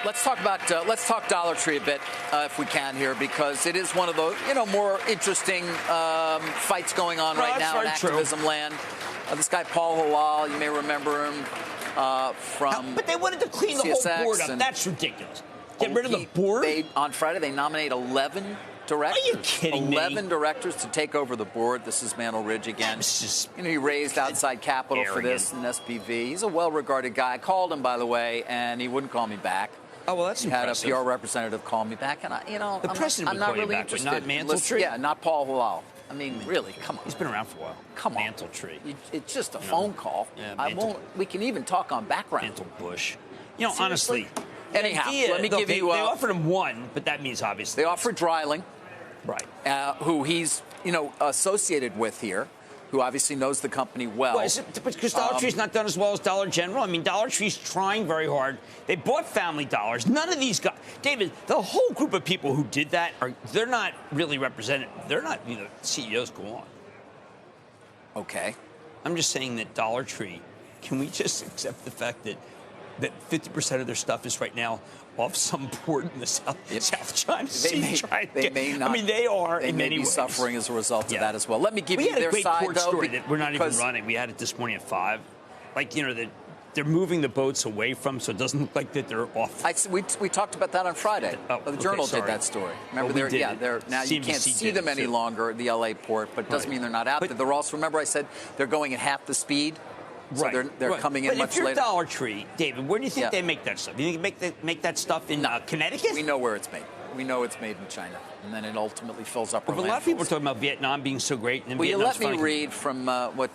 Let's talk Dollar Tree a bit, if we can here, because it is one of the more interesting fights going on right now in activism land. This guy Paul Halal, you may remember him from. But they wanted to clean the whole board up. That's ridiculous. Get rid of the board. On Friday, they nominate 11 directors. Are you kidding me? 11 directors to take over the board. This is Mantle Ridge again. He raised outside capital for this in SPV. He's a well-regarded guy. I called him, by the way, and he wouldn't call me back. Oh, well, that's impressive. Had a PR representative call me back, and I'm not really interested. Not Mantle Tree? Yeah, not Paul Halal. I mean, really, come on. He's been around for a while. Come on. Mantle Tree. It's just a phone call. Yeah, we can even talk on background. Mantle Bush. Honestly. Anyhow, let me give you. They offered him one, but that means obviously. They offered Dreiling. Right. Who he's, associated with here, who obviously knows the company well. Because Dollar Tree's not done as well as Dollar General. I mean, Dollar Tree's trying very hard. They bought Family Dollars. None of these guys, David, the whole group of people who did that, they're not really represented. They're not, CEOs go on. Okay. I'm just saying that Dollar Tree, can we just accept the fact that 50% of their stuff is right now off some board in the South China Sea? They may not. I mean, they are in many ways suffering as a result of that as well. Let me give you their side, though. We had a great port story that we're not even running. We had it this morning at 5. They're moving the boats away from, so it doesn't look like that they're off. We talked about that on Friday. The Journal did that story. Remember, they're now you can't see them any longer at the LA port, but it doesn't mean they're not out there. They're also, remember I said they're going at half the speed. So they're coming in much later. But if you're Dollar Tree, David, where do you think they make that stuff? You think they make that stuff in Connecticut? We know where it's made. We know it's made in China, and then it ultimately fills up our landfills. A lot of people are talking about Vietnam being so great. And will you let me read from what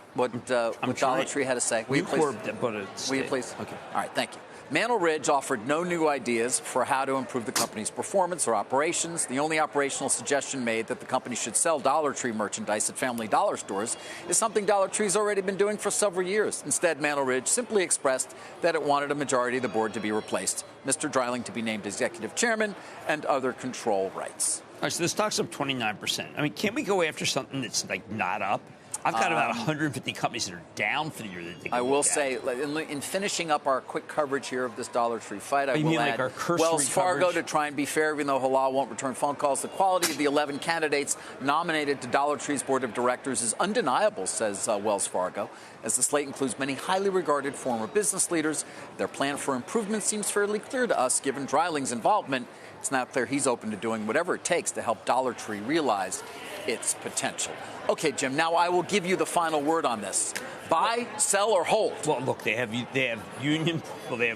Dollar Tree had to say? Will you please? Will you please? Okay. All right, thank you. Mantle Ridge offered no new ideas for how to improve the company's performance or operations. The only operational suggestion made that the company should sell Dollar Tree merchandise at Family Dollar stores is something Dollar Tree's already been doing for several years. Instead, Mantle Ridge simply expressed that it wanted a majority of the board to be replaced, Mr. Dreiling to be named executive chairman, and other control rights. All right, so the stock's up 29%. I mean, can't we go after something that's not up? I've got about 150 companies that are down for the year. I will say, in finishing up our quick coverage here of this Dollar Tree fight, I will add Wells Fargo to try and be fair, even though Halal won't return phone calls. The quality of the 11 candidates nominated to Dollar Tree's board of directors is undeniable, says Wells Fargo, as the slate includes many highly regarded former business leaders. Their plan for improvement seems fairly clear to us, given Dreiling's involvement. It's now clear he's open to doing whatever it takes to help Dollar Tree realize its potential. Okay, Jim, now I will give you the final word on this. Buy, sell, or hold? Well, look, they have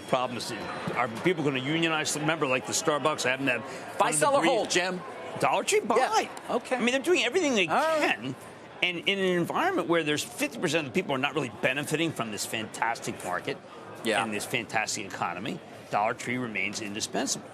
problems. Are people going to unionize? Remember, like the Starbucks, I haven't had. Buy, sell, or hold, Jim? Dollar Tree, buy. Yeah. Okay. I mean, they're doing everything they can. And in an environment where there's 50% of the people are not really benefiting from this fantastic market and this fantastic economy, Dollar Tree remains indispensable.